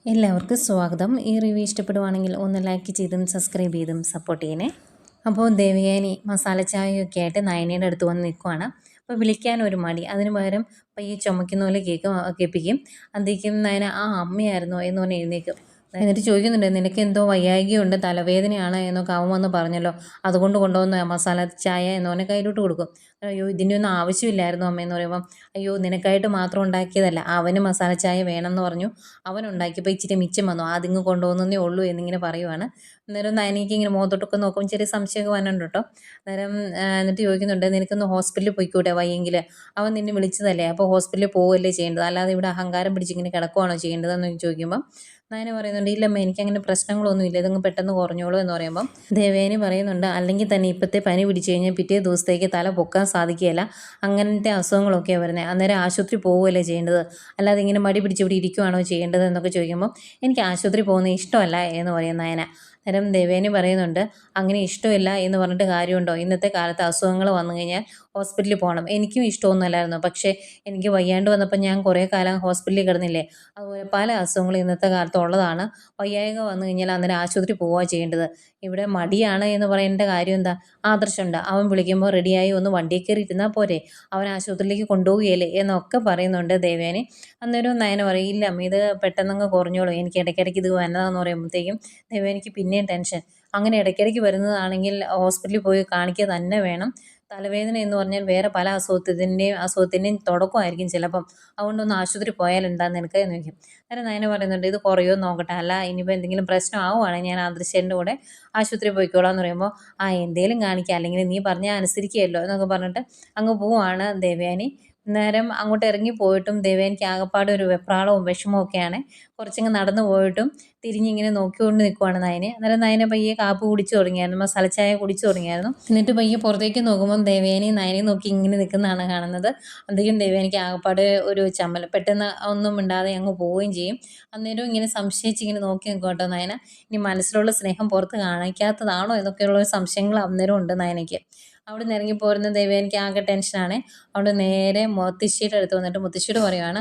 എല്ലാവർക്കും സ്വാഗതം. ഈ റിവ്യൂ ഇഷ്ടപ്പെടുവാണെങ്കിൽ ഒന്ന് ലൈക്ക് ചെയ്തും സബ്സ്ക്രൈബ് ചെയ്തും സപ്പോർട്ട് ചെയ്യണേ. അപ്പോൾ ദേവയാനി മസാല ചായയൊക്കെ ആയിട്ട് നയനയുടെ അടുത്ത് വന്ന് നിൽക്കുവാണ്. അപ്പോൾ വിളിക്കാൻ ഒരു മടി, അതിന് പകരം പയ്യെ ചുമക്കുന്ന പോലെ കേൾപ്പിക്കും. അന്തേക്കും നയന ആ അമ്മയായിരുന്നോ എന്ന് പറഞ്ഞ് എഴുന്നേക്കും. എന്നിട്ട് ചോദിക്കുന്നുണ്ട്, നിനക്ക് എന്തോ വയ്യായികയുണ്ട്, തലവേദനയാണ് എന്നൊക്കെ അവൻ വന്ന് പറഞ്ഞല്ലോ, അതുകൊണ്ട് കൊണ്ടുവന്ന മസാല ചായ എന്ന് പറഞ്ഞാൽ കയ്യിലോട്ട് കൊടുക്കും. അയ്യോ ഇതിൻ്റെ ഒന്നും ആവശ്യമില്ലായിരുന്നു അമ്മയെന്ന് പറയുമ്പം, അയ്യോ നിനക്കായിട്ട് മാത്രം ഉണ്ടാക്കിയതല്ല, അവന് മസാല ചായ വേണമെന്ന് പറഞ്ഞു, അവൻ ഉണ്ടാക്കിയപ്പോൾ ഇച്ചിരി മിച്ചം വന്നു, അതിങ്ങ് കൊണ്ടുപോകുന്നതേ ഉള്ളൂ എന്നിങ്ങനെ പറയുവാണ്. അന്നേരം നയനിക്ക് ഇങ്ങനെ മുഖത്തോട്ടൊക്കെ നോക്കുമ്പോൾ ചെറിയ സംശയമൊക്കെ വന്നിട്ടുണ്ട് കേട്ടോ. അന്നേരം എന്നിട്ട് ചോദിക്കുന്നുണ്ട്, നിനക്കൊന്ന് ഹോസ്പിറ്റലിൽ പോയിക്കൂടെ വയ്യെങ്കിൽ, അവൻ നിന്നെ വിളിച്ചതല്ലേ, അപ്പോൾ ഹോസ്പിറ്റലിൽ പോവുകയല്ലേ ചെയ്യേണ്ടത്, അല്ലാതെ ഇവിടെ അഹങ്കാരം പിടിച്ചിങ്ങനെ കിടക്കുവാണോ ചെയ്യേണ്ടതെന്ന് ചോദിക്കുമ്പം നയന പറയുന്നുണ്ട്, ഇല്ലമ്മ എനിക്കങ്ങനെ പ്രശ്നങ്ങളൊന്നും ഇല്ല, ഇതങ്ങ് പെട്ടെന്ന് കുറഞ്ഞോളൂ എന്ന് പറയുമ്പം ദേവേനി പറയുന്നുണ്ട്, അല്ലെങ്കിൽ തന്നെ ഇപ്പോഴത്തെ പനി പിടിച്ചു കഴിഞ്ഞാൽ പിറ്റേ ദിവസത്തേക്ക് തല പൊക്കാൻ സാധിക്കുകയില്ല, അങ്ങനത്തെ അസുഖങ്ങളൊക്കെയാണ് വരുന്നത്, അന്നേരം ആശുപത്രി പോവുകയല്ലേ ചെയ്യേണ്ടത്, അല്ലാതെ ഇങ്ങനെ മടി പിടിച്ച് ഇവിടെ ഇരിക്കുവാണോ ചെയ്യേണ്ടത് എന്നൊക്കെ ചോദിക്കുമ്പോൾ എനിക്ക് ആശുപത്രി പോകുന്നത് ഇഷ്ടമല്ല എന്ന് പറയും നയന. അന്നേരം ദേവേനി പറയുന്നുണ്ട്, അങ്ങനെ ഇഷ്ടമില്ല എന്ന് പറഞ്ഞിട്ട് കാര്യമുണ്ടോ, ഇന്നത്തെ കാലത്ത് അസുഖങ്ങൾ വന്നു കഴിഞ്ഞാൽ ഹോസ്പിറ്റലിൽ പോകണം, എനിക്കും ഇഷ്ടമൊന്നുമല്ലായിരുന്നു, പക്ഷേ എനിക്ക് വയ്യാണ്ട് വന്നപ്പോൾ ഞാൻ കുറേ കാലം ഹോസ്പിറ്റലിൽ കിടന്നില്ലേ, അതുപോലെ പല അസുഖങ്ങളും ഇന്നത്തെ കാലത്ത് ഉള്ളതാണ്, വയ്യായ്ക വന്നു കഴിഞ്ഞാൽ അന്നേരം ആശുപത്രി പോവുക ചെയ്യേണ്ടത്, ഇവിടെ മടിയാണ് എന്ന് പറയേണ്ട കാര്യം എന്താ, ആദർശമുണ്ട്, അവൻ വിളിക്കുമ്പോൾ റെഡിയായി ഒന്ന് വണ്ടിയിൽ കയറി ഇരുന്നാൽ പോരെ, അവൻ ആശുപത്രിയിലേക്ക് കൊണ്ടുപോവുകയല്ലേ എന്നൊക്കെ പറയുന്നുണ്ട് ദേവേനി. അന്നേരം നയന പറയും, ഇല്ല ഇത് പെട്ടെന്നങ്ങ് കുറഞ്ഞോളൂ, എനിക്ക് ഇടയ്ക്കിടയ്ക്ക് ഇത് വന്നതാന്ന് പറയുമ്പോഴത്തേക്കും ദേവേനിക്ക് പിന്നെയും ടെൻഷൻ, അങ്ങനെ ഇടയ്ക്കിടയ്ക്ക് വരുന്നതാണെങ്കിൽ ഹോസ്പിറ്റലിൽ പോയി കാണിക്കുക തന്നെ വേണം, തലവേദന എന്ന് പറഞ്ഞാൽ വേറെ പല അസുഖത്തിൻ്റെയും തുടക്കമായിരിക്കും ചിലപ്പം, അതുകൊണ്ടൊന്ന് ആശുപത്രി പോയാൽ എന്താ നിനക്ക് എന്ന് ചോദിക്കും. അന്നേരം നയന പറയുന്നുണ്ട്, ഇത് കുറയോ നോക്കട്ടെ, അല്ല ഇനിയിപ്പോൾ എന്തെങ്കിലും പ്രശ്നം ആവുകയാണെങ്കിൽ ഞാൻ ആദർശേൻ്റെ കൂടെ ആശുപത്രി പോയിക്കോളാം എന്ന് പറയുമ്പോൾ, ആ എന്തേലും കാണിക്കുക, അല്ലെങ്കിൽ നീ പറഞ്ഞാൽ അനുസരിക്കുകയല്ലോ എന്നൊക്കെ പറഞ്ഞിട്ട് അങ്ങ് പോവാണ് ദേവയാനി. നേരം അങ്ങോട്ട് ഇറങ്ങി പോയിട്ടും ദേവയാനിക്ക് ആകപ്പാടെ ഒരു വെപ്രാളവും വിഷമവും ഒക്കെയാണ്. കുറച്ചങ്ങ് നടന്നു പോയിട്ടും തിരിഞ്ഞിങ്ങനെ നോക്കിക്കൊണ്ട് നിൽക്കുവാണ് നയനെ. അന്നേരം നയന പയ്യെ കാപ്പി കുടിച്ചു തുടങ്ങിയായിരുന്നു, മസാല ചായ കുടിച്ചു തുടങ്ങിയായിരുന്നു. എന്നിട്ട് പയ്യെ പുറത്തേക്ക് നോക്കുമ്പം ദേവയാനി നയനെ നോക്കി ഇങ്ങനെ നിൽക്കുന്നതാണ് കാണുന്നത്. അന്തേക്കും ദേവയാനിക്ക് ആകപ്പാടെ ഒരു ചമ്മൽ, പെട്ടെന്ന് ഒന്നും മിണ്ടാതെ അങ്ങ് പോവുകയും ചെയ്യും. അന്നേരം ഇങ്ങനെ സംശയിച്ചിങ്ങനെ നോക്കി നിൽക്കും കേട്ടോ നയന. ഇനി മനസ്സിലുള്ള സ്നേഹം പുറത്ത് കാണിക്കാത്തതാണോ എന്നൊക്കെയുള്ള സംശയങ്ങൾ അന്നേരം ഉണ്ട് നയനയ്ക്ക്. അവിടെ നിന്ന് ഇറങ്ങി പോരുന്ന ദേവയാനിക്ക് ആകെ ടെൻഷനാണ്. അവിടെ നേരെ മുത്തശ്ശിയുടെ അടുത്ത് വന്നിട്ട് മുത്തശ്ശിയോട് പറയുവാണ്,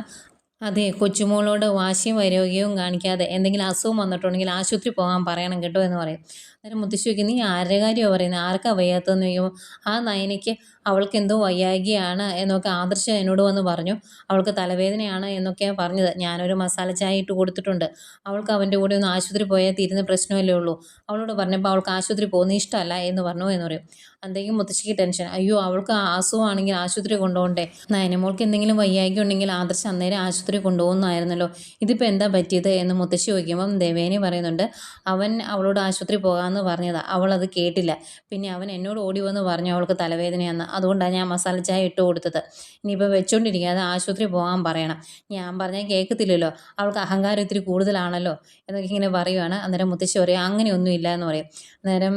അതെ കൊച്ചുമോളോട് വാശിയും വൈരാഗ്യവും കാണിക്കാതെ എന്തെങ്കിലും അസുഖം വന്നിട്ടുണ്ടെങ്കിൽ ആശുപത്രി പോകാൻ പറയണം കേട്ടോ എന്ന് പറയും. അന്നേരം മുത്തശ്ശി ചോദിക്കും, നീ ആരുടെ കാര്യമാണ് പറയുന്നത്, ആർക്കാ വയ്യാത്തതെന്ന് ചോദിക്കുമ്പോൾ, ആ നയനയ്ക്ക് അവൾക്ക് എന്തോ വയ്യായികയാണ് എന്നൊക്കെ ആദർശം എന്നോട് വന്ന് പറഞ്ഞു, അവൾക്ക് തലവേദനയാണ് എന്നൊക്കെയാണ് പറഞ്ഞത്, ഞാനൊരു മസാല ചായ ഇട്ട് കൊടുത്തിട്ടുണ്ട്, അവൾക്ക് അവൻ്റെ കൂടെ ഒന്ന് ആശുപത്രി പോയാൽ തീരുന്ന പ്രശ്നമല്ലേ ഉള്ളൂ, അവളോട് പറഞ്ഞപ്പോൾ അവൾക്ക് ആശുപത്രി പോകുന്നത് ഇഷ്ടമല്ല എന്ന് പറഞ്ഞു എന്ന് പറയും. അന്തേക്കും മുത്തശ്ശിക്ക് ടെൻഷൻ, അയ്യോ അവൾക്ക് അസുഖമാണെങ്കിൽ ആശുപത്രി കൊണ്ടുപോകണ്ടേ, നയനമോൾക്ക് എന്തെങ്കിലും വയ്യായിക ഉണ്ടെങ്കിൽ ആദർശം അന്നേരം ആശുപത്രി കൊണ്ടുപോകുന്നതായിരുന്നല്ലോ, ഇതിപ്പോൾ എന്താ പറ്റിയത് എന്ന് മുത്തശ്ശി ചോദിക്കുമ്പം ദേവേനി പറയുന്നുണ്ട്, അവൻ അവളോട് ആശുപത്രി പോകാമെന്ന് പറഞ്ഞതാണ്, അവളത് കേട്ടില്ല, പിന്നെ അവൻ എന്നോട് ഓടി വന്ന് പറഞ്ഞു അവൾക്ക് തലവേദനയാണെന്ന്, അതുകൊണ്ടാണ് ഞാൻ മസാല ചായ ഇട്ട് കൊടുത്തത്, ഇനിയിപ്പോൾ വെച്ചോണ്ടിരിക്കാതെ ആശുപത്രി പോകാൻ പറയണം, ഞാൻ പറഞ്ഞാൽ കേൾക്കത്തില്ലല്ലോ, അവൾക്ക് അഹങ്കാരം ഇത്തിരി കൂടുതലാണല്ലോ എന്നൊക്കെ ഇങ്ങനെ പറയുവാണ്. അന്നേരം മുത്തശ്ശി പറയും, അങ്ങനെയൊന്നും ഇല്ല എന്ന് പറയും. അന്നേരം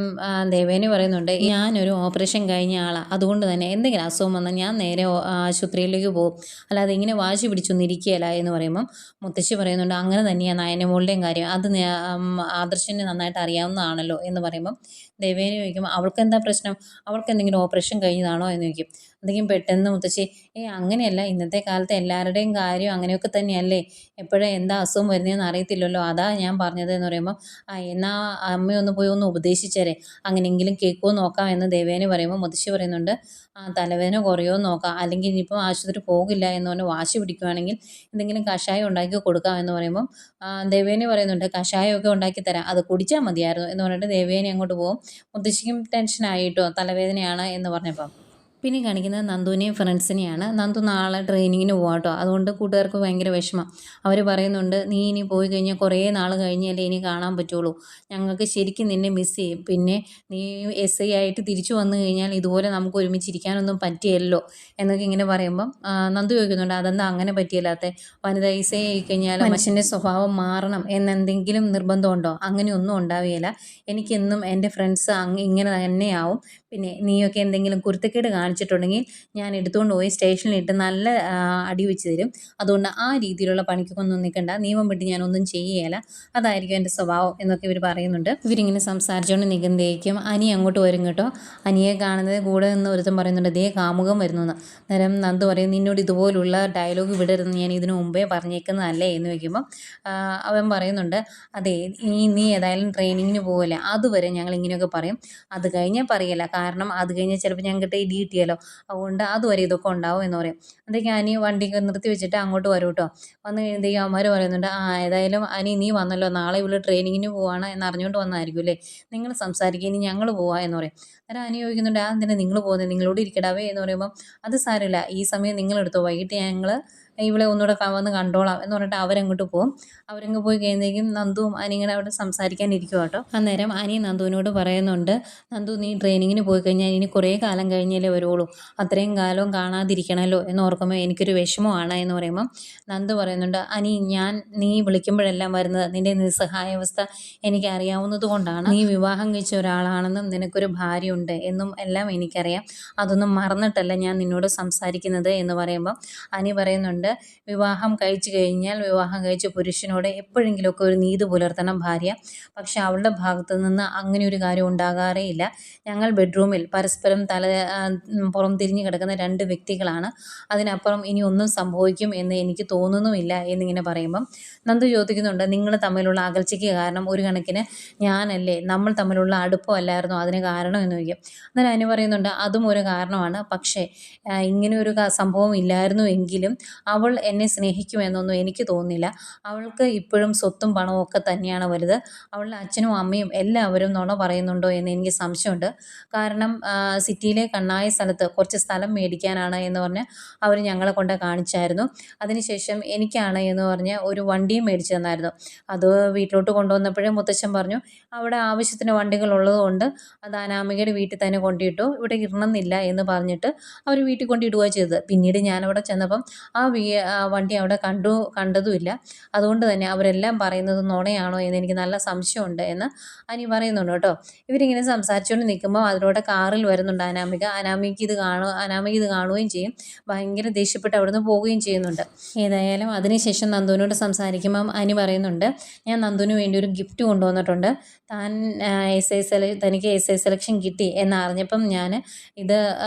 ദേവേനി പറയുന്നുണ്ട്, ഞാനൊരു ഓപ്പറേഷൻ കഴിഞ്ഞ ആളാണ്, അതുകൊണ്ട് തന്നെ എന്തെങ്കിലും അസുഖം വന്നാൽ ഞാൻ നേരെ ആശുപത്രിയിലേക്ക് പോകും, അല്ലാതെ ഇങ്ങനെ വാശി പിടിച്ചൊന്നും ഇരിക്കുകയില്ല എന്ന് പറയുമ്പം മുത്തശ്ശി പറയുന്നുണ്ട്, അങ്ങനെ തന്നെയാണ് നയനമോളുടെയും കാര്യം, അത് ആദർശന് നന്നായിട്ട് അറിയാവുന്നതാണല്ലോ എന്ന് പറയുമ്പം ദേവേനി ചോദിക്കും, അവൾക്ക് എന്താ പ്രശ്നം, അവൾക്ക് എന്തെങ്കിലും ഓപ്പറേഷൻ കഴിഞ്ഞതാണോ എന്ന് ചോദിക്കും. എന്തെങ്കിലും പെട്ടെന്ന് മുത്തശ്ശി, അങ്ങനെയല്ല, ഇന്നത്തെ കാലത്ത് എല്ലാവരുടെയും കാര്യം അങ്ങനെയൊക്കെ തന്നെയല്ലേ, എപ്പോഴും എന്താ അസുഖം വരുന്നതെന്ന് അറിയത്തില്ലല്ലോ, അതാ ഞാൻ പറഞ്ഞത് എന്ന് പറയുമ്പോൾ, എന്നാൽ അമ്മയൊന്ന് പോയി ഒന്ന് ഉപദേശിച്ചേരെ, അങ്ങനെയെങ്കിലും കേൾക്കുമോ നോക്കാം എന്ന് ദേവേനി പറയുമ്പോൾ മുത്തശ്ശി പറയുന്നുണ്ട്, തലവേദന കുറയോ നോക്കാം, അല്ലെങ്കിൽ ഇനിയിപ്പോൾ ആശുപത്രി പോകില്ല എന്ന് പറഞ്ഞ് വാശി പിടിക്കുകയാണെങ്കിൽ എന്തെങ്കിലും കഷായം ഉണ്ടാക്കി കൊടുക്കാം എന്ന് പറയുമ്പം ദേവേനി പറയുന്നുണ്ട്, കഷായമൊക്കെ ഉണ്ടാക്കി തരാം, അത് കുടിച്ചാൽ മതിയായിരുന്നു എന്ന് പറഞ്ഞിട്ട് ദേവേനി അങ്ങോട്ട് പോകും. മുത്തശ്ശിക്കും ടെൻഷനായിട്ടോ തലവേദനയാണ് എന്ന് പറഞ്ഞപ്പം. പിന്നെ കാണിക്കുന്നത് നന്ദുവിനെയും ഫ്രണ്ട്സിനെയാണ്. നന്ദു നാളെ ട്രെയിനിങ്ങിന് പോകാം കേട്ടോ, അതുകൊണ്ട് കൂട്ടുകാർക്ക് ഭയങ്കര വിഷമം. അവർ പറയുന്നുണ്ട്, നീ ഇനി പോയി കഴിഞ്ഞാൽ കുറേ നാൾ കഴിഞ്ഞല്ലേ ഇനി കാണാൻ പറ്റുള്ളൂ, ഞങ്ങൾക്ക് ശരിക്കും നിന്നെ മിസ് ചെയ്യും, പിന്നെ നീ SI ആയിട്ട് തിരിച്ചു വന്നു കഴിഞ്ഞാൽ ഇതുപോലെ നമുക്ക് ഒരുമിച്ചിരിക്കാനൊന്നും പറ്റിയല്ലോ എന്നൊക്കെ ഇങ്ങനെ പറയുമ്പം നന്ദു ചോദിക്കുന്നുണ്ട്, അതെന്താ അങ്ങനെ പറ്റിയല്ലാത്ത, വനിത SI ആയി കഴിഞ്ഞാൽ മനുഷ്യൻ്റെ സ്വഭാവം മാറണം എന്നെന്തെങ്കിലും നിർബന്ധമുണ്ടോ, അങ്ങനെയൊന്നും ഉണ്ടാവുകയില്ല, എനിക്കെന്നും എൻ്റെ ഫ്രണ്ട്സ് ഇങ്ങനെ തന്നെയാവും, പിന്നെ നീയൊക്കെ എന്തെങ്കിലും കുരുത്തക്കേട് കാണിച്ചിട്ടുണ്ടെങ്കിൽ ഞാൻ എടുത്തുകൊണ്ട് പോയി സ്റ്റേഷനിലിട്ട് നല്ല അടി വെച്ച് തരും. അതുകൊണ്ട് ആ രീതിയിലുള്ള പണിക്കൊന്നും നിൽക്കണ്ട. നിയമം വിട്ട് ഞാനൊന്നും ചെയ്യുകയില്ല. അതായിരിക്കും എൻ്റെ സ്വഭാവം എന്നൊക്കെ ഇവർ പറയുന്നുണ്ട്. ഇവരിങ്ങനെ സംസാരിച്ചുകൊണ്ട് നിൽക്കുമ്പോഴേക്കും അനി അങ്ങോട്ട് വരും കേട്ടോ. അനിയെ കാണുന്നത് കൂടെ നിന്ന് ഒരുത്തൻ പറയുന്നുണ്ട്, ദേ കാമുകം വരുന്നു എന്ന്. അന്നേരം നന്ദു പറയും, നിന്നോട് ഇതുപോലുള്ള ഡയലോഗ് വിടരുതെന്ന് ഞാൻ ഇതിനു മുമ്പേ പറഞ്ഞേക്കുന്നതല്ലേ എന്ന് ചോദിക്കുമ്പോൾ അവൻ പറയുന്നുണ്ട്, അതെ നീ ഏതായാലും ട്രെയിനിങ്ങിന് പോകല്ലേ, അതുവരെ ഞങ്ങൾ ഇങ്ങനെയൊക്കെ പറയും. അത് കഴിഞ്ഞാൽ പറയല്ല, കാരണം അത് കഴിഞ്ഞാൽ ചിലപ്പോൾ ഞങ്ങൾക്ക് ഇടി കിട്ടിയല്ലോ, അതുകൊണ്ട് അതുവരെ ഇതൊക്കെ ഉണ്ടാവും എന്ന് പറയും. അതൊക്കെ അനി വണ്ടിയൊക്കെ നിർത്തി വെച്ചിട്ട് അങ്ങോട്ട് വരും കേട്ടോ. വന്നു കഴിയുമ്പോഴത്തേക്കും അവന്മാർ പറയുന്നുണ്ട്, ഏതായാലും അനി നീ വന്നല്ലോ, നാളെ ഇവിടെ ട്രെയിനിങ്ങിന് പോവാണ് എന്ന് അറിഞ്ഞുകൊണ്ട് വന്നതായിരിക്കും അല്ലേ, നിങ്ങൾ സംസാരിക്കുക, ഇനി ഞങ്ങൾ പോവാ എന്ന് പറയും. അന്നേരം അനി ചോദിക്കുന്നുണ്ട്, എന്തിനാ നിങ്ങൾ പോകുന്നത്, നിങ്ങളോട് ഇരിക്കടാവേ എന്ന് പറയുമ്പം അത് സാരമില്ല, ഈ സമയം നിങ്ങളെടുത്തോ, വൈകിട്ട് ഞങ്ങൾ ഇവളെ ഒന്നുകൂടെ വന്ന് കണ്ടോളാം എന്ന് പറഞ്ഞിട്ട് അവരങ്ങോട്ട് പോകും. അവരങ്ങ് പോയി കഴിയുമ്പോഴേക്കും നന്ദുവും അനിയും അവിടെ സംസാരിക്കാനിരിക്കും കേട്ടോ. അന്നേരം അനി നന്ദുവിനോട് പറയുന്നുണ്ട്, നന്ദു നീ ട്രെയിനിങ്ങിന് പോയി കഴിഞ്ഞാൽ ഇനി കുറേ കാലം കഴിഞ്ഞാലേ വരുള്ളൂ, അത്രയും കാലവും കാണാതിരിക്കണമല്ലോ എന്ന് ഓർക്കുമ്പോൾ എനിക്കൊരു വിഷമമാണ് എന്ന് പറയുമ്പം നന്ദു പറയുന്നുണ്ട്, അനി നീ വിളിക്കുമ്പോഴെല്ലാം വരുന്നത് നിൻ്റെ നിസ്സഹായാവസ്ഥ എനിക്ക് അറിയാവുന്നത് കൊണ്ടാണ്. നീ വിവാഹം കഴിച്ച ഒരാളാണെന്നും നിനക്കൊരു ഭാര്യയുണ്ട് എന്നും എല്ലാം എനിക്കറിയാം, അതൊന്നും മറന്നിട്ടല്ല ഞാൻ നിന്നോട് സംസാരിക്കുന്നത് എന്ന് പറയുമ്പം അനി പറയുന്നുണ്ട്, വിവാഹം കഴിച്ചു കഴിഞ്ഞാൽ വിവാഹം കഴിച്ച പുരുഷനോട് എപ്പോഴെങ്കിലുമൊക്കെ ഒരു നീതി പുലർത്തണം ഭാര്യ. പക്ഷെ അവളുടെ ഭാഗത്തു നിന്ന് അങ്ങനെ ഒരു കാര്യം ഉണ്ടാകാറേ ഇല്ല. ഞങ്ങൾ ബെഡ്റൂമിൽ പരസ്പരം പുറം തിരിഞ്ഞു കിടക്കുന്ന രണ്ട് വ്യക്തികളാണ്. അതിനപ്പുറം ഇനി ഒന്നും സംഭവിക്കും എന്ന് എനിക്ക് തോന്നുന്നുമില്ല എന്നിങ്ങനെ പറയുമ്പം നന്ദു ചോദിക്കുന്നുണ്ട്, നിങ്ങൾ തമ്മിലുള്ള അകൽച്ചയ്ക്ക് കാരണം ഒരു കണക്കിന് ഞാനല്ലേ, നമ്മൾ തമ്മിലുള്ള അടുപ്പമല്ലായിരുന്നോ അതിന് കാരണം എന്ന് ചോദിക്കും. അന്നേരം അനു പറയുന്നുണ്ട്, അതും ഒരു കാരണമാണ്. പക്ഷേ ഇങ്ങനെ ഒരു സംഭവം ഇല്ലായിരുന്നു എങ്കിലും അവൾ എന്നെ സ്നേഹിക്കുമെന്നൊന്നും എനിക്ക് തോന്നുന്നില്ല. അവൾക്ക് ഇപ്പോഴും സ്വത്തും പണവും ഒക്കെ തന്നെയാണ് വലുത്. അവളുടെ അച്ഛനും അമ്മയും എല്ലാവരും നുണ പറയുന്നുണ്ടോ എന്ന് എനിക്ക് സംശയമുണ്ട്. കാരണം സിറ്റിയിലെ കണ്ണായ സ്ഥലത്ത് കുറച്ച് സ്ഥലം മേടിക്കാനാണ് എന്ന് പറഞ്ഞ് അവർ ഞങ്ങളെ കൊണ്ട് കാണിച്ചായിരുന്നു. അതിനുശേഷം എനിക്കാണ് എന്ന് പറഞ്ഞ് ഒരു വണ്ടിയും മേടിച്ചു തന്നായിരുന്നു. അത് വീട്ടിലോട്ട് കൊണ്ടുവന്നപ്പോഴേ മുത്തച്ഛൻ പറഞ്ഞു, അവിടെ ആവശ്യത്തിന് വണ്ടികൾ ഉള്ളതുകൊണ്ട് അത് അനാമികയുടെ വീട്ടിൽ തന്നെ കൊണ്ടിട്ടു, ഇവിടെ ഇടണമെന്നില്ല എന്ന് പറഞ്ഞിട്ട് അവർ വീട്ടിൽ കൊണ്ടിടുക ചെയ്തത്. പിന്നീട് ഞാനവിടെ ചെന്നപ്പം ആ വണ്ടി അവിടെ കണ്ടതുമില്ല. അതുകൊണ്ട് തന്നെ അവരെല്ലാം പറയുന്നത് നുണയാണോ എന്ന് എനിക്ക് നല്ല സംശയമുണ്ട് എന്ന് അനി പറയുന്നുണ്ട് കേട്ടോ. ഇവരിങ്ങനെ സംസാരിച്ചുകൊണ്ട് നിൽക്കുമ്പോൾ അതിലൂടെ കാറിൽ വരുന്നുണ്ട് അനാമിക. അനാമിക ഇത് കാണുകയും ചെയ്യും. ഭയങ്കര ദേഷ്യപ്പെട്ട് അവിടുന്ന് പോവുകയും ചെയ്യുന്നുണ്ട്. ഏതായാലും അതിനുശേഷം നന്ദുവിനോട് സംസാരിക്കുമ്പം അനി പറയുന്നുണ്ട്, ഞാൻ നന്ദുവിന് വേണ്ടി ഒരു ഗിഫ്റ്റ് കൊണ്ടുവന്നിട്ടുണ്ട്. തനിക്ക് എസ് ഐ സെലക്ഷൻ കിട്ടി എന്നറിഞ്ഞപ്പം ഞാൻ ഇത്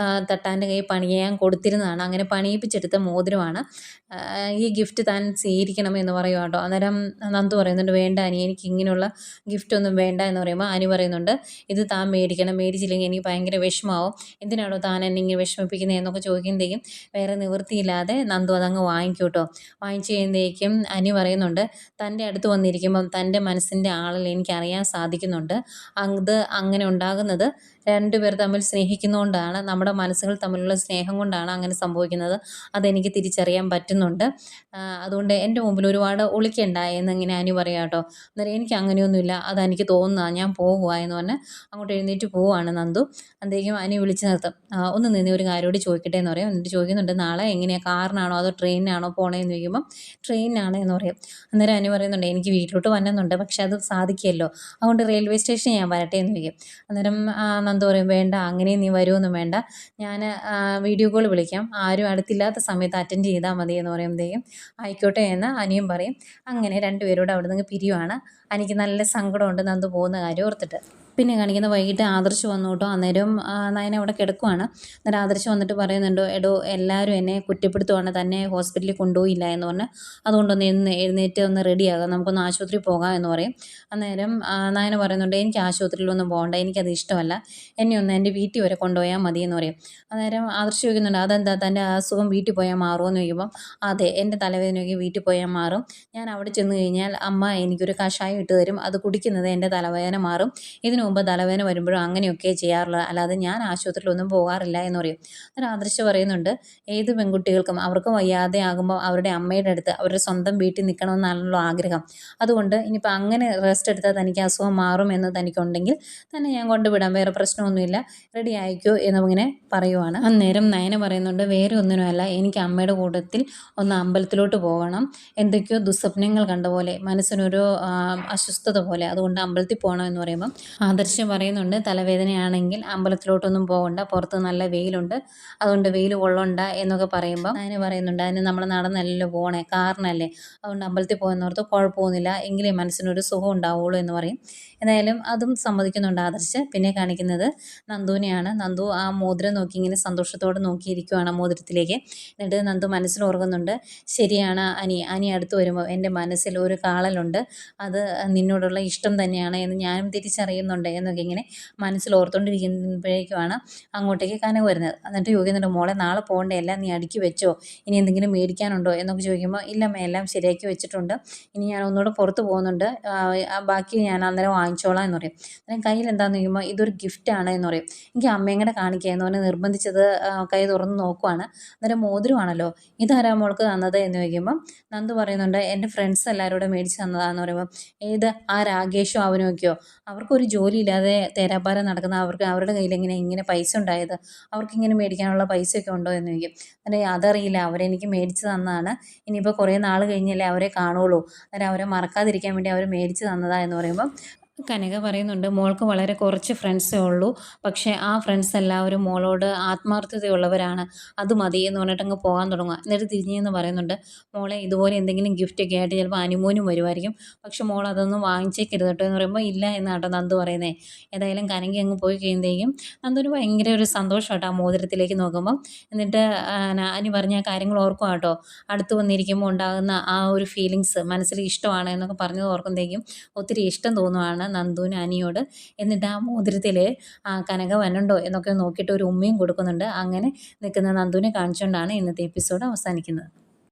തട്ടാൻ്റെ കൈ പണിയാൻ കൊടുത്തിരുന്നതാണ്. അങ്ങനെ പണിയിപ്പിച്ചെടുത്ത മോതിരമാണ്. ഈ ഗിഫ്റ്റ് താൻ സ്വീകരിക്കണം എന്ന് പറയുക കേട്ടോ. അന്നേരം നന്ദു പറയുന്നുണ്ട്, വേണ്ട അനി, എനിക്ക് ഇങ്ങനെയുള്ള ഗിഫ്റ്റൊന്നും വേണ്ട എന്ന് പറയുമ്പോൾ അനി പറയുന്നുണ്ട്, ഇത് താൻ മേടിക്കണം, മേടിച്ചില്ലെങ്കിൽ എനിക്ക് ഭയങ്കര വിഷമാവും, എന്തിനാണോ താൻ എന്നെ ഇങ്ങനെ വിഷമിപ്പിക്കുന്നത് എന്നൊക്കെ ചോദിക്കുമ്പോഴത്തേക്കും വേറെ നിവൃത്തിയില്ലാതെ നന്ദു അതങ്ങ് വാങ്ങിക്കും കേട്ടോ. വാങ്ങിച്ചു കഴിയുമ്പോഴേക്കും അനി പറയുന്നുണ്ട്, തൻ്റെ അടുത്ത് വന്നിരിക്കുമ്പം തൻ്റെ മനസ്സിൻ്റെ ആളിൽ എനിക്കറിയാൻ സാധിക്കുന്നുണ്ട്. അത് അങ്ങനെ ഉണ്ടാകുന്നത് രണ്ടുപേർ തമ്മിൽ സ്നേഹിക്കുന്നതുകൊണ്ടാണ്, നമ്മുടെ മനസ്സുകൾ തമ്മിലുള്ള സ്നേഹം കൊണ്ടാണ് അങ്ങനെ സംഭവിക്കുന്നത്. അതെനിക്ക് തിരിച്ചറിയാൻ പറ്റുന്നുണ്ട്. അതുകൊണ്ട് എൻ്റെ മുമ്പിൽ ഒരുപാട് ഒളിക്കണ്ട എന്നിങ്ങനെ അനി പറയാം കേട്ടോ. അന്നേരം എനിക്ക് അങ്ങനെയൊന്നുമില്ല, അതെനിക്ക് തോന്നുന്നതാണ്, ഞാൻ പോകുക എന്ന് പറഞ്ഞ് അങ്ങോട്ട് എഴുന്നേറ്റ് പോവുകയാണ് നന്ദു. അന്തേക്കും അനി വിളിച്ച് നിർത്തും, ഒന്ന് നിന്ന് ഒരു കാര്യമോട് ചോദിക്കട്ടെ എന്ന് പറയും. എന്നിട്ട് ചോദിക്കുന്നുണ്ട്, നാളെ എങ്ങനെയാണ്, കാറിനാണോ അതോ ട്രെയിനിനാണോ പോകണേന്ന് ചോദിക്കുമ്പം ട്രെയിനിനാണ് എന്ന് പറയും. അന്നേരം അനി പറയുന്നുണ്ട്, എനിക്ക് വീട്ടിലോട്ട് വന്നുന്നുണ്ട്, പക്ഷെ അത് സാധിക്കുമല്ലോ, അതുകൊണ്ട് റെയിൽവേ സ്റ്റേഷൻ ഞാൻ വരട്ടെ എന്ന് ചോദിക്കും. അന്നേരം നന്ദു പറയും, വേണ്ട, അങ്ങനെ നീ വരുമൊന്നും വേണ്ട, ഞാൻ വീഡിയോ കോൾ വിളിക്കാം, ആരും അടുത്തില്ലാത്ത സമയത്ത് അറ്റൻഡ് ചെയ്താൽ മതി എന്ന് പറയുമ്പോഴത്തേക്കും ആയിക്കോട്ടെ എന്ന് അനിയും പറയും. അങ്ങനെ രണ്ടുപേരോട് അവിടെ നിന്ന് പിരിയുവാണ്. എനിക്ക് നല്ല സങ്കടമുണ്ട് നന്ദു പോകുന്ന കാര്യം ഓർത്തിട്ട്. പിന്നെ കാണിക്കുന്ന വൈകിട്ട് ആദർശ് വന്നു കേട്ടോ. അന്നേരം നയന അവിടെ കിടക്കുവാണ്. അന്നേരം ആദർശ് വന്നിട്ട് പറയുന്നുണ്ട്, എടോ എല്ലാവരും എന്നെ കുറ്റപ്പെടുത്തുവാണ്, തന്നെ ഹോസ്പിറ്റലിൽ കൊണ്ടുപോയില്ല എന്ന് പറഞ്ഞ്, അതുകൊണ്ടൊന്ന് എഴുന്നേറ്റ് ഒന്ന് റെഡിയാകാം, നമുക്കൊന്ന് ആശുപത്രിയിൽ പോകാം എന്ന് പറയും. അന്നേരം നയന പറയുന്നുണ്ട്, എനിക്ക് ആശുപത്രിയിലൊന്നും പോകണ്ട, എനിക്കത് ഇഷ്ടമല്ല, എന്നെ ഒന്ന് എൻ്റെ വീട്ടിൽ വരെ കൊണ്ടുപോയാൽ മതി എന്ന് പറയും. അന്നേരം ആദർശ് ചോദിക്കുന്നുണ്ട്, അതെന്താ തൻ്റെ അസുഖം വീട്ടിൽ പോയാൽ മാറുമോ എന്ന് ചോദിക്കുമ്പം, അതെ, എൻ്റെ തലവേദനയൊക്കെ വീട്ടിൽ പോയാൽ മാറും, ഞാൻ അവിടെ ചെന്ന് കഴിഞ്ഞാൽ അമ്മ എനിക്കൊരു കഷായം ഇട്ട് തരും, അത് കുടിക്കുന്നത് എൻ്റെ തലവേദന മാറും, ഇതിനു മുമ്പ് തലവേദന വരുമ്പോഴും അങ്ങനെയൊക്കെ ചെയ്യാറുള്ളത്, അല്ലാതെ ഞാൻ ആശുപത്രിയിലൊന്നും പോകാറില്ല എന്ന് പറയും. അന്നേരം ആദർശ് പറയുന്നുണ്ട്, ഏത് പെൺകുട്ടികൾക്കും അവർക്ക് വയ്യാതെ ആകുമ്പോൾ അവരുടെ അമ്മയുടെ അടുത്ത് അവരുടെ സ്വന്തം വീട്ടിൽ നിൽക്കണമെന്നാണല്ലോ ആഗ്രഹം, അതുകൊണ്ട് ഇനിയിപ്പോൾ അങ്ങനെ റെസ്റ്റ് എടുത്താൽ തനിക്ക് അസുഖം മാറും എന്ന് തനിക്കുണ്ടെങ്കിൽ തന്നെ ഞാൻ കൊണ്ടുവിടാം, വേറെ പ്രശ്നമൊന്നുമില്ല, റെഡി ആയിക്കോ എന്നിങ്ങനെ പറയുവാണ്. അന്നേരം നയന പറയുന്നുണ്ട്, വേറെ ഒന്നിനുമല്ല, എനിക്ക് അമ്മയുടെ കൂട്ടത്തിൽ ഒന്ന് അമ്പലത്തിലോട്ട് പോകണം, എന്തൊക്കെയോ ദുസ്വപ്നങ്ങൾ കണ്ട പോലെ, മനസ്സിനൊരു അസ്വസ്ഥത പോലെ, അതുകൊണ്ട് അമ്പലത്തിൽ പോകണം എന്ന് പറയുമ്പം ആദർശ് പറയുന്നുണ്ട് തലവേദനയാണെങ്കിൽ അമ്പലത്തിലോട്ടൊന്നും പോകണ്ട, പുറത്ത് നല്ല വെയിലുണ്ട്, അതുകൊണ്ട് വെയിൽ കൊള്ളണ്ട എന്നൊക്കെ പറയുമ്പോൾ അതിന് പറയുന്നുണ്ട് അതിന് നമ്മൾ നടന്നല്ലല്ലോ പോകണേ, കാറിനല്ലേ, അതുകൊണ്ട് അമ്പലത്തിൽ പോകുന്നവർക്ക് കുഴപ്പമൊന്നുമില്ല, എങ്കിലേ മനസ്സിനൊരു സുഖം ഉണ്ടാവുള്ളൂ എന്ന് പറയും. എന്തായാലും അതും സമ്മതിക്കുന്നുണ്ട് ആദർശ്. പിന്നെ കാണിക്കുന്നത് നന്ദുവിനെയാണ്. നന്ദു ആ മോതിരം നോക്കി ഇങ്ങനെ സന്തോഷത്തോടെ നോക്കിയിരിക്കുവാണ് മോതിരത്തിലേക്ക്. എന്നിട്ട് നന്ദു മനസ്സിൽ ഓർക്കുന്നുണ്ട്, ശരിയാണ് അനി അടുത്ത് വരുമ്പോൾ എൻ്റെ മനസ്സിൽ ഒരു കാളലുണ്ട്, അത് നിന്നോടുള്ള ഇഷ്ടം തന്നെയാണ് എന്ന് ഞാനും തിരിച്ചറിയുന്നുണ്ട് എന്നൊക്കെ ഇങ്ങനെ മനസ്സിൽ ഓർത്തുകൊണ്ടിരിക്കുമ്പോഴേക്കുമാണ് അങ്ങോട്ടേക്ക് കനക വരുന്നത്. എന്നിട്ട് ചോദിക്കുന്നുണ്ട്, മോളെ നാളെ പോകണ്ടേ, എല്ലാം നീ അടുക്കി വെച്ചോ, ഇനി എന്തെങ്കിലും മേടിക്കാനുണ്ടോ എന്നൊക്കെ ചോദിക്കുമ്പോൾ ഇല്ലമ്മ എല്ലാം ശരിയാക്കി വെച്ചിട്ടുണ്ട്, ഇനി ഞാൻ ഒന്നുകൂടെ പുറത്ത് പോകുന്നുണ്ട്, ബാക്കി ഞാൻ അന്നേരം വാങ്ങിച്ചോളാം എന്ന് പറയും. അന്നേരം കയ്യിൽ എന്താണെന്ന് ചോദിക്കുമ്പോൾ ഇതൊരു ഗിഫ്റ്റാണ് എന്ന് പറയും. എനിക്ക് അമ്മയും കൂടെ കാണിക്കുക എന്ന് പറഞ്ഞ് നിർബന്ധിച്ചത് കൈ തുറന്ന് നോക്കുവാണ്. അന്നേരം മോതിരമാണല്ലോ, ഇതാരാ മോൾക്ക് തന്നത് എന്ന് ചോദിക്കുമ്പം നന്ദു പറയുന്നുണ്ട് എൻ്റെ ഫ്രണ്ട്സ് എല്ലാവരും കൂടെ മേടിച്ച് തന്നതാന്ന് പറയുമ്പോൾ ഏത് ആ രാകേഷോ അവനൊക്കെയോ, അവർക്കൊരു ജോലിയില്ലാതെ തേരാപ്പാര നടക്കുന്ന അവർക്ക് അവരുടെ കയ്യിൽ ഇങ്ങനെ പൈസ ഉണ്ടായത്, അവർക്കിങ്ങനെ മേടിക്കാനുള്ള പൈസയൊക്കെ ഉണ്ടോ എന്ന് ചോദിക്കും. അല്ലെ അതറിയില്ല, അവരെനിക്ക് മേടിച്ച് തന്നതാണ്, ഇനിയിപ്പോൾ കുറേ നാൾ കഴിഞ്ഞല്ലേ അവരെ കാണുള്ളൂ, അന്നേരം അവരെ മറക്കാതിരിക്കാൻ വേണ്ടി അവർ മേടിച്ച് തന്നതാ എന്ന് പറയുമ്പം കനക പറയുന്നുണ്ട് മോൾക്ക് വളരെ കുറച്ച് ഫ്രണ്ട്സേ ഉള്ളൂ, പക്ഷേ ആ ഫ്രണ്ട്സ് എല്ലാവരും മോളോട് ആത്മാർത്ഥതയുള്ളവരാണ്, അത് മതി എന്ന് പറഞ്ഞിട്ട് അങ്ങ് പോകാൻ തുടങ്ങുക. എന്നിട്ട് തിരിഞ്ഞെന്ന് പറയുന്നുണ്ട്, മോളെ ഇതുപോലെ എന്തെങ്കിലും ഗിഫ്റ്റൊക്കെ ആയിട്ട് ചിലപ്പോൾ അനുമോനും വരുമായിരിക്കും, പക്ഷെ മോൾ അതൊന്നും വാങ്ങിച്ചേക്കരുത് കേട്ടോ എന്ന് പറയുമ്പോൾ ഇല്ല എന്നാട്ടോ നന്ദു പറയുന്നത്. ഏതായാലും കനക അങ്ങ് പോയി കഴിയുമ്പോഴേക്കും നന്ദുവിന് ഭയങ്കര ഒരു സന്തോഷം കേട്ടോ ആ മോതിരത്തിലേക്ക് നോക്കുമ്പം. എന്നിട്ട് അനി പറഞ്ഞ കാര്യങ്ങൾ ഓർക്കും കേട്ടോ, അടുത്ത് വന്നിരിക്കുമ്പോൾ ഉണ്ടാകുന്ന ആ ഒരു ഫീലിങ്സ് മനസ്സിൽ ഇഷ്ടമാണ് എന്നൊക്കെ പറഞ്ഞത് ഓർക്കുമ്പോഴേക്കും ഒത്തിരി ഇഷ്ടം തോന്നുവാണ് നന്ദുവിന് അനിയോട്. എന്നിട്ട് ആ മോതിരത്തിൽ കനക വന്നുണ്ടോ എന്നൊക്കെ നോക്കിയിട്ട് ഒരു ഉമ്മയും കൊടുക്കുന്നുണ്ട്. അങ്ങനെ നിൽക്കുന്ന നന്ദുവിനെ കാണിച്ചുകൊണ്ടാണ് ഇന്നത്തെ എപ്പിസോഡ് അവസാനിക്കുന്നത്.